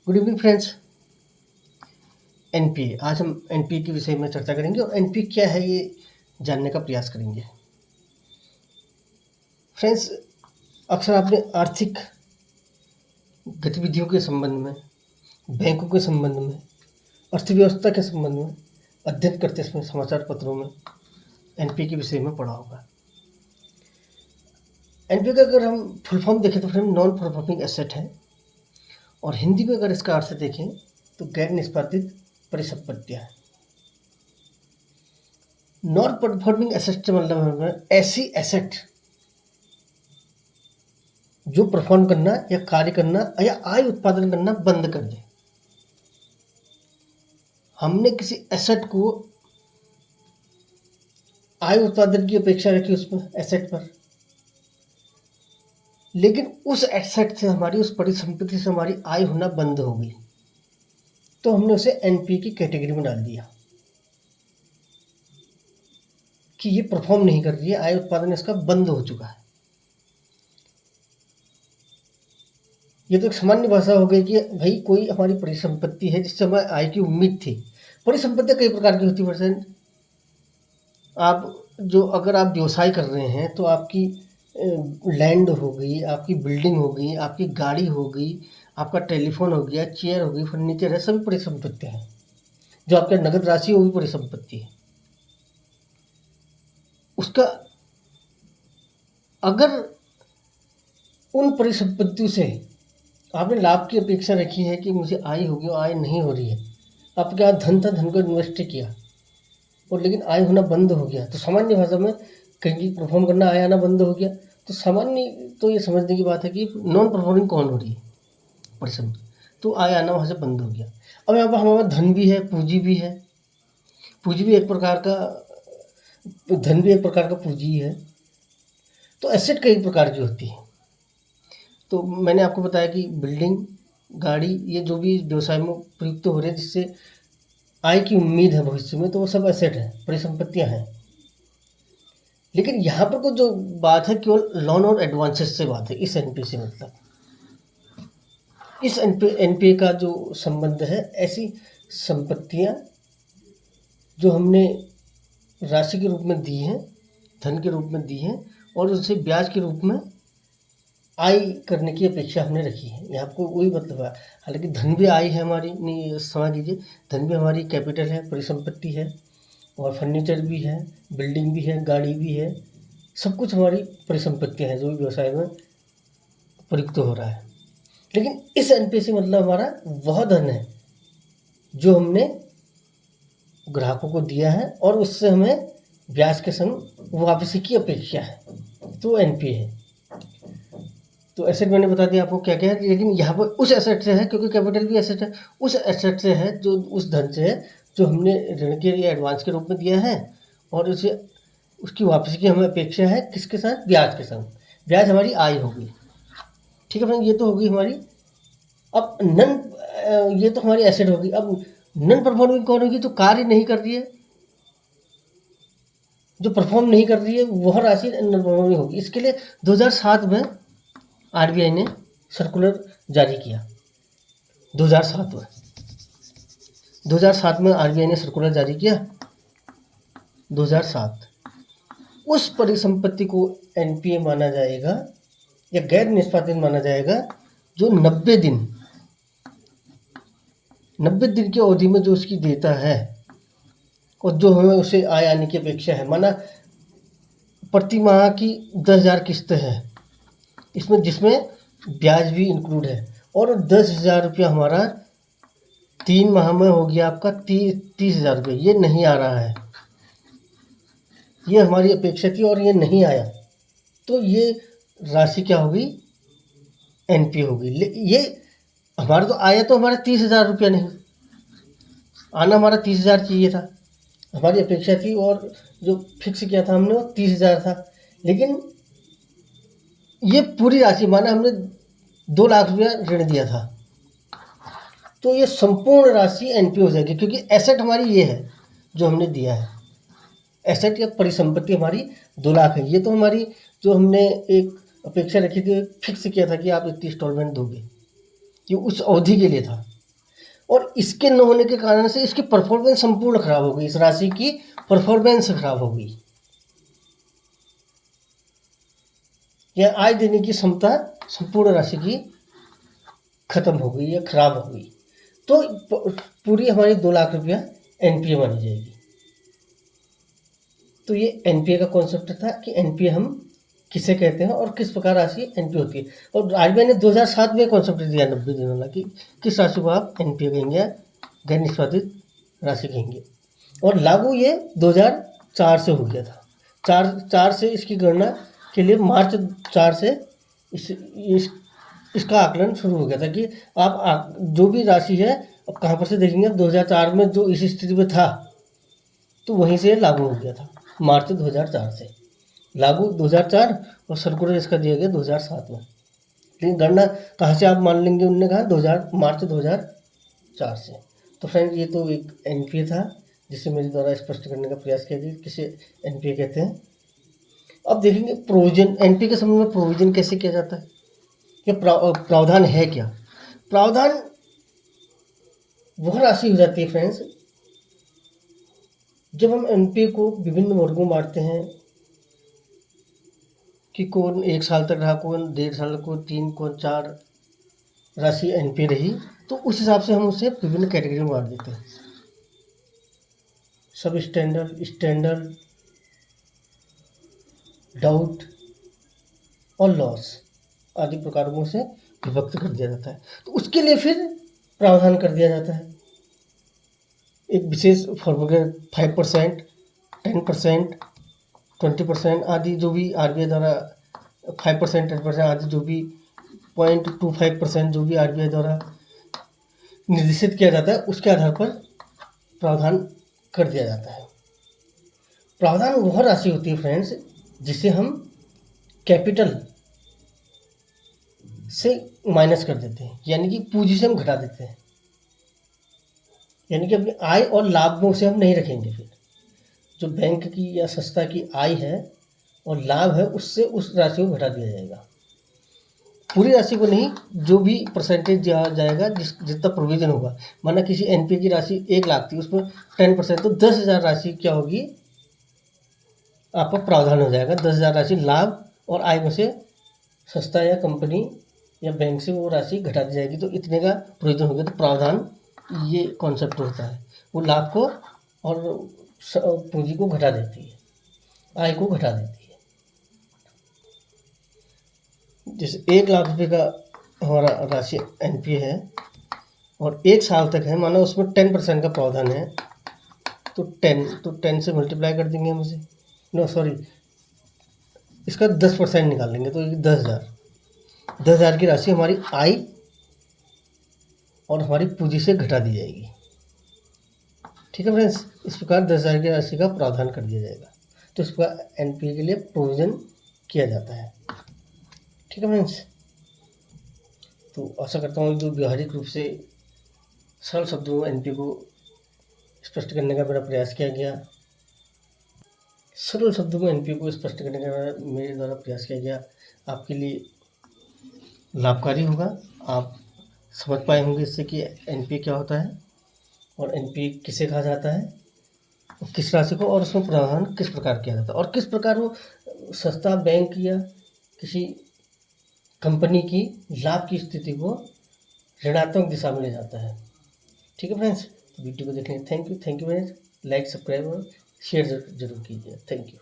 Good evening friends. NPA, आज हम NPA के विषय में चर्चा करेंगे और एनपीए क्या है ये जानने का प्रयास करेंगे। फ्रेंड्स, अक्सर आपने आर्थिक गतिविधियों के संबंध में, बैंकों के संबंध में, अर्थव्यवस्था के संबंध में अध्ययन करते समय समाचार पत्रों में एनपीए के विषय में पढ़ा होगा। एनपीए का अगर हम फुल फॉर्म देखें तो फ्रेंड नॉन परफॉर्मिंग एसेट है, और हिंदी में अगर इसका अर्थ देखें तो गैर निष्पादित परिसंपत्तियां हैं। नॉन परफॉर्मिंग एसेट से मतलब है ऐसी एसेट जो परफॉर्म करना या कार्य करना या आय उत्पादन करना बंद कर दे। हमने किसी एसेट को आय उत्पादन की अपेक्षा रखी उसमें एसेट पर, लेकिन उस एसेट से हमारी, उस परिसंपत्ति से हमारी आय होना बंद हो गई, तो हमने उसे एनपीए की कैटेगरी में डाल दिया कि ये परफॉर्म नहीं कर रही है, आय उत्पादन इसका बंद हो चुका है। ये तो एक सामान्य भाषा हो गई कि भाई कोई हमारी परिसंपत्ति है जिससे हमें आय की उम्मीद थी। परिसंपत्तियां कई प्रकार की होती है फ्रेंड। अगर आप व्यवसाय कर रहे हैं तो आपकी लैंड हो गई, आपकी बिल्डिंग हो गई, आपकी गाड़ी हो गई, आपका टेलीफोन हो गया, चेयर हो गई, फर्नीचर है, सभी परिसंपत्तियां हैं। जो आपका नगद राशि है वो भी परिसंपत्ति है। उसका अगर उन परिसंपत्तियों से आपने लाभ की अपेक्षा रखी है कि मुझे आय होगी और आय नहीं हो रही है, आपके यहाँ धन था, धन को इन्वेस्ट किया और लेकिन आय होना बंद हो गया, तो सामान्य भाषा में कहीं परफॉर्म करना, आय आना बंद हो गया, तो सामान्य तो ये समझने की बात है कि नॉन परफॉर्मिंग कौन हो रही है, परिसंपत्ति, तो आय आना वहाँ से बंद हो गया। अब यहाँ पर हमारे धन भी है, पूंजी भी है। पूंजी भी एक प्रकार का, धन भी एक प्रकार का पूंजी है। तो एसेट कई प्रकार की होती है। तो मैंने आपको बताया कि बिल्डिंग, गाड़ी, ये जो भी व्यवसाय में प्रयुक्त हो रहे हैं जिससे आय की उम्मीद है भविष्य में, तो वो सब एसेट है, परिसंपत्तियां हैं। लेकिन यहाँ पर जो बात है केवल लोन और एडवांसेस से बात है इस एनपीए से। मतलब इस एनपीए का जो संबंध है ऐसी संपत्तियां जो हमने राशि के रूप में दी हैं, धन के रूप में दी हैं, और उनसे ब्याज के रूप में आय करने की अपेक्षा हमने रखी है। यहाँ आपको वही मतलब है। हालांकि धन भी आय है हमारी, नहीं समझ लीजिए, धन भी हमारी कैपिटल है, परिसंपत्ति है, और फर्नीचर भी है, बिल्डिंग भी है, गाड़ी भी है, सब कुछ हमारी परिसंपत्तियाँ हैं जो भी व्यवसाय में प्रयुक्त हो रहा है। लेकिन इस एनपीए से मतलब हमारा वह धन है जो हमने ग्राहकों को दिया है और उससे हमें ब्याज के संग वापसी की अपेक्षा है, तो एनपीए है। तो एसेट मैंने बता दिया आपको क्या क्या है, लेकिन यहाँ पर उस एसेट से है, क्योंकि कैपिटल भी एसेट है, उस एसेट से है जो उस धन से है जो हमने ऋण के लिए एडवांस के रूप में दिया है, और उसे उसकी वापसी की हमें अपेक्षा है किसके साथ, ब्याज के संग। ब्याज हमारी आय होगी। ठीक है फ्रेंड, ये तो होगी हमारी। अब ये तो हमारी एसेट होगी। अब नॉन परफॉर्मिंग कौन होगी, तो कार्य नहीं कर रही है, जो परफॉर्म नहीं कर रही है, वह राशि नॉन परफॉर्मिंग होगी। इसके लिए 2007 में आरबीआई ने सर्कुलर जारी किया। 2007 में आरबीआई ने सर्कुलर जारी किया। 2007 उस परिसंपत्ति को एनपीए माना जाएगा या गैर निष्पादित माना जाएगा जो 90 दिन की अवधि में जो उसकी देता है और जो हमें उसे आय आने की अपेक्षा है। माना प्रति माह की 10,000 किस्त है इसमें, जिसमें ब्याज भी इंक्लूड है, और 10,000 रुपया हमारा 3 माह में हो गया आपका 30,000 रुपये। ये नहीं आ रहा है, ये हमारी अपेक्षा थी और ये नहीं आया, तो ये राशि क्या होगी, एनपीए होगी। ये हमारा तो आया, तो हमारा 30,000 रुपया नहीं आना, हमारा 30,000 चाहिए था, हमारी अपेक्षा थी, और जो फिक्स किया था हमने वो 30,000 था। लेकिन ये पूरी राशि, माना हमने 2 लाख रुपया ऋण दिया था, तो ये संपूर्ण राशि एनपीए हो जाएगी, क्योंकि एसेट हमारी ये है जो हमने दिया है। एसेट या परिसंपत्ति हमारी 2 लाख है। ये तो हमारी जो हमने एक अपेक्षा रखी थी, फिक्स किया था कि आप इतनी इंस्टॉलमेंट दोगे, ये उस अवधि के लिए था। और इसके न होने के कारण से इसकी परफॉर्मेंस संपूर्ण खराब हो गई, इस राशि की परफॉर्मेंस खराब हो गई, या आय देने की क्षमता संपूर्ण राशि की खत्म हो गई या खराब हो गई, तो पूरी हमारी 2 लाख रुपया एनपीए मानी जाएगी। तो ये एनपीए का कॉन्सेप्ट था कि एनपीए हम किसे कहते हैं और किस प्रकार राशि एनपीए होती है। और आरबीआई ने 2007 में कॉन्सेप्ट दिया 90 दिनों वाला कि किस राशि को आप एनपीए कहेंगे या गैर निष्पादित राशि कहेंगे, और लागू ये 2004 से हो गया था। चार से इसकी गणना के लिए मार्च 4 से इसका आकलन शुरू हो गया था कि आप जो भी राशि है अब कहाँ पर से देखेंगे, 2004 में जो इस स्थिति में था तो वहीं से लागू हो गया था, मार्च 2004 से लागू 2004, और सर्कुलर इसका दिया गया 2007 में। लेकिन गणना कहाँ से आप मान लेंगे, उन्होंने कहा मार्च 2004 से। तो फ्रेंड ये तो एक एनपीए था जिसे मेरे द्वारा स्पष्ट करने का प्रयास किया कि किसे एनपीए कहते हैं। अब देखेंगे प्रोविजन, एनपीए के संबंध में प्रोविजन कैसे किया जाता है, या प्रावधान है क्या। प्रावधान वह राशि हो जाती है फ्रेंड्स जब हम एनपीए को विभिन्न वर्गों में बांटते हैं कि कौन 1 साल तक रहा, कौन 1.5 साल, कौन 3, कौन 4 राशि एनपीए रही, तो उस हिसाब से हम उसे विभिन्न कैटेगरी में बांट देते हैं। सब स्टैंडर्ड, स्टैंडर्ड, डाउट और लॉस आदि प्रकारों से विभक्त कर दिया जाता है। तो उसके लिए फिर प्रावधान कर दिया जाता है एक विशेष फॉर्मूले 5%, 10%, 20% आदि, जो भी आरबीआई द्वारा 5%, 10% आदि जो भी 0.25% जो भी आरबीआई द्वारा निर्देशित किया जाता है उसके आधार पर प्रावधान कर दिया जाता है। प्रावधान वह राशि होती है फ्रेंड्स जिसे हम कैपिटल से माइनस कर देते हैं, यानी कि पूंजी से हम घटा देते हैं, यानी कि अपनी आय और लाभों से हम नहीं रखेंगे। फिर जो बैंक की या संस्था की आय है और लाभ है उससे उस राशि को घटा दिया जाएगा, पूरी राशि को नहीं, जो भी परसेंटेज दिया जाएगा जितना प्रोविजन होगा। माना किसी एनपीए की राशि 1 लाख थी, उसमें 10% तो 10,000 राशि क्या होगी, आपका प्रावधान हो जाएगा। 10,000 राशि लाभ और आय में से संस्था या कंपनी या बैंक से वो राशि घटा दी जाएगी, तो इतने का प्रोविजन हो गया। तो प्रावधान ये कॉन्सेप्ट होता है, वो लाभ को और पूंजी को घटा देती है, आय को घटा देती है। जैसे 1 लाख रुपए का हमारा राशि एनपीए है और 1 साल तक है, माना उसमें 10% का प्रावधान है, तो 10 से मल्टीप्लाई कर देंगे हम इसे, इसका 10% निकाल लेंगे, तो ये 10,000 की राशि हमारी आय और हमारी पूंजी से घटा दी जाएगी। ठीक है फ्रेंड्स, इस प्रकार 10,000 की राशि का प्रावधान कर दिया जाएगा, तो इस प्रकार एनपीए के लिए प्रोविजन किया जाता है। ठीक है फ्रेंड्स, तो आशा करता हूँ जो व्यवहारिक रूप से सरल शब्दों में एनपीए को स्पष्ट करने का मेरा प्रयास किया गया, सरल शब्दों में एनपीए को स्पष्ट करने का मेरे द्वारा प्रयास किया गया, आपके लिए लाभकारी होगा। आप समझ पाए होंगे इससे कि एनपीए क्या होता है और एनपीए किसे कहा जाता है, किस राशि को, और उसमें प्रावधान किस प्रकार किया जाता है, और किस प्रकार वो संस्था, बैंक या किसी कंपनी की लाभ की स्थिति को ऋणात्मक दिशा में ले जाता है। ठीक है फ्रेंड्स, वीडियो को देखने thank you friends. Like, subscribe और शेयर जरूर कीजिए। Thank you.